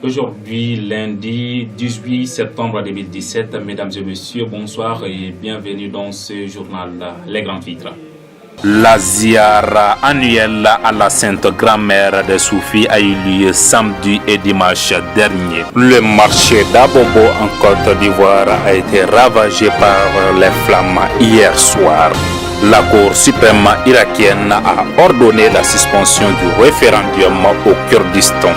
Aujourd'hui, lundi 18 septembre 2017, mesdames et messieurs, bonsoir et bienvenue dans ce journal Les Grands Titres. La ziara annuelle à la Sainte Grand-Mère des Soufis a eu lieu samedi et dimanche dernier. Le marché d'Abobo en Côte d'Ivoire a été ravagé par les flammes hier soir. La Cour suprême irakienne a ordonné la suspension du référendum au Kurdistan.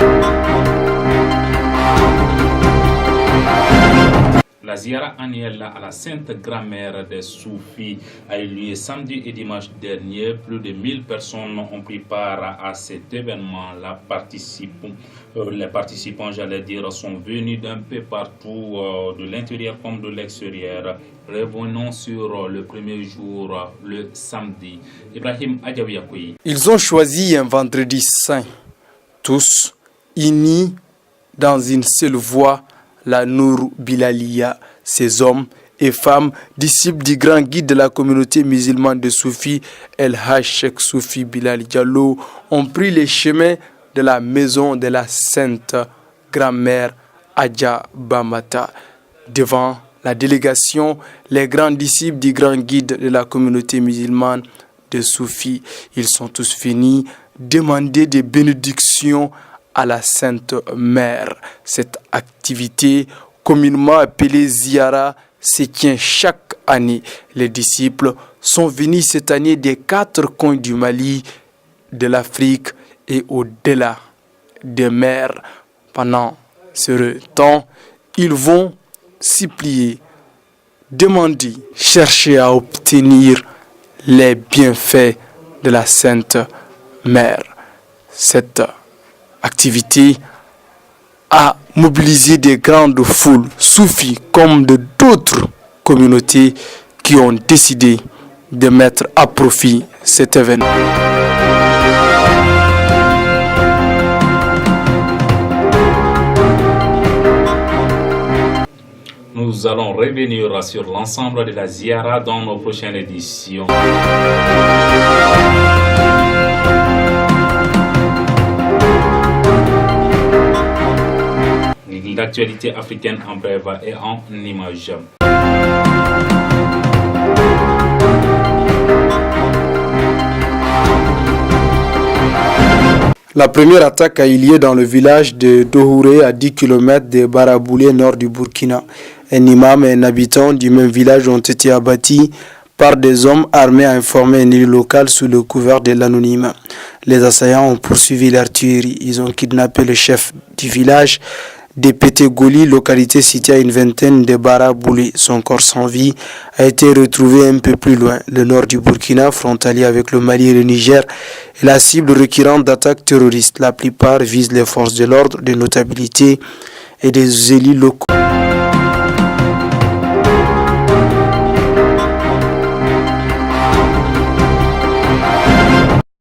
La ziara annuelle à la Sainte Grand-Mère des Soufis a eu lieu samedi et dimanche dernier. Plus de 1000 personnes ont pris part à cet événement. Les participants, sont venus d'un peu partout, de l'intérieur comme de l'extérieur. Revenons sur le premier jour, le samedi. Ibrahim Adjawiakoui. Ils ont choisi un vendredi saint, tous unis dans une seule voix, la Nour Bilaliya. Ces hommes et femmes, disciples du grand guide de la communauté musulmane de Soufi, El Haj Cheikh Soufi Bilal Diallo, ont pris les chemins de la maison de la Sainte Grand-Mère Adja Bamata. Devant la délégation, les grands disciples du grand guide de la communauté musulmane de Soufi, ils sont tous venus demander des bénédictions à la Sainte Mère. Cette activité, communément appelée Ziara, se tient chaque année. Les disciples sont venus cette année des 4 coins du Mali, de l'Afrique et au-delà des mers. Pendant ce temps, ils vont supplier, demander, chercher à obtenir les bienfaits de la Sainte Mère. Cette activité a mobilisé des grandes foules soufis comme de d'autres communautés qui ont décidé de mettre à profit cet événement. Nous allons revenir sur l'ensemble de la Ziara dans nos prochaines éditions. L'actualité africaine en bref et en images. La première attaque a eu lieu dans le village de Dohouré, à 10 km de Baraboulé, nord du Burkina. Un imam et un habitant du même village ont été abattus par des hommes armés, a informé un élu local sous le couvert de l'anonyme. Les assaillants ont poursuivi leur tuerie. Ils ont kidnappé le chef du village de Pété-Goli, localité située à une vingtaine de Baraboulé. Son corps sans vie a été retrouvé un peu plus loin, le nord du Burkina, frontalier avec le Mali et le Niger, est la cible récurrente d'attaques terroristes. La plupart visent les forces de l'ordre, des notabilités et des élus locaux.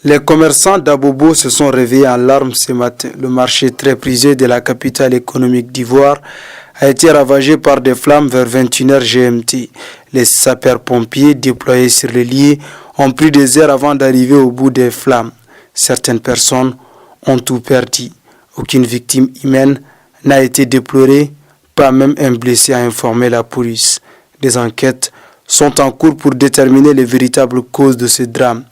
Les commerçants d'Abobo se sont réveillés en larmes ce matin. Le marché très prisé de la capitale économique d'Ivoire a été ravagé par des flammes vers 21h GMT. Les sapeurs-pompiers déployés sur les lieux ont pris des heures avant d'arriver au bout des flammes. Certaines personnes ont tout perdu. Aucune victime humaine n'a été déplorée, pas même un blessé, a informé la police. Des enquêtes sont en cours pour déterminer les véritables causes de ce drame.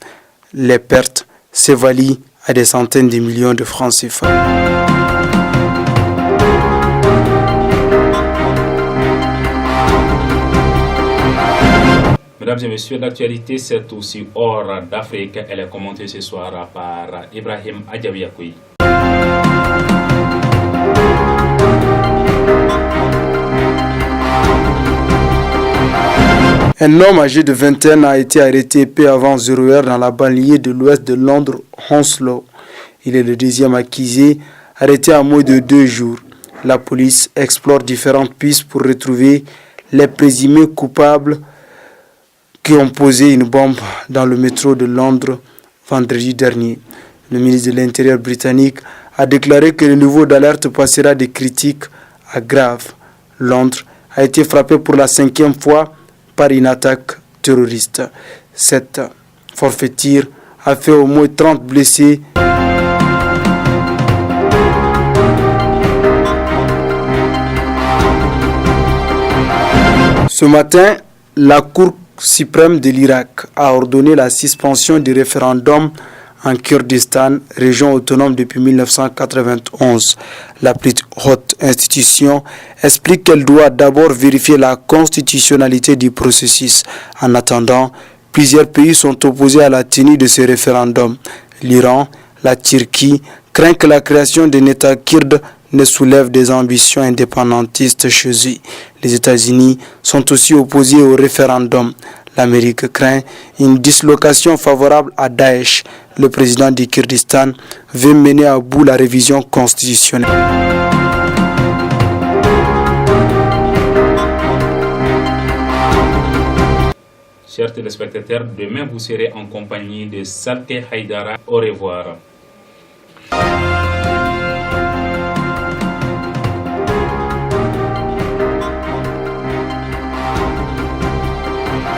Les pertes s'évaluent à des centaines de millions de francs CFA. Mesdames et messieurs, l'actualité c'est aussi hors d'Afrique. Elle est commentée ce soir par Ibrahim Adjawiakoui. Un homme âgé de 21 ans a été arrêté peu avant 0h dans la banlieue de l'ouest de Londres, Hounslow. Il est le deuxième accusé, arrêté en moins de 2 jours. La police explore différentes pistes pour retrouver les présumés coupables qui ont posé une bombe dans le métro de Londres vendredi dernier. Le ministre de l'Intérieur britannique a déclaré que le niveau d'alerte passera de critique à grave. Londres a été frappé pour la 5e fois par une attaque terroriste. Cette forfaiture a fait au moins 30 blessés. Ce matin, la Cour suprême de l'Irak a ordonné la suspension du référendum en Kurdistan, région autonome depuis 1991. La plus haute institution explique qu'elle doit d'abord vérifier la constitutionnalité du processus. En attendant, plusieurs pays sont opposés à la tenue de ce référendum. L'Iran, la Turquie craignent que la création d'un État kurde ne soulève des ambitions indépendantistes chez eux. Les États-Unis sont aussi opposés au référendum. L'Amérique craint une dislocation favorable à Daesh. Le président du Kurdistan veut mener à bout la révision constitutionnelle. Chers téléspectateurs, demain vous serez en compagnie de Salke Haïdara. Au revoir.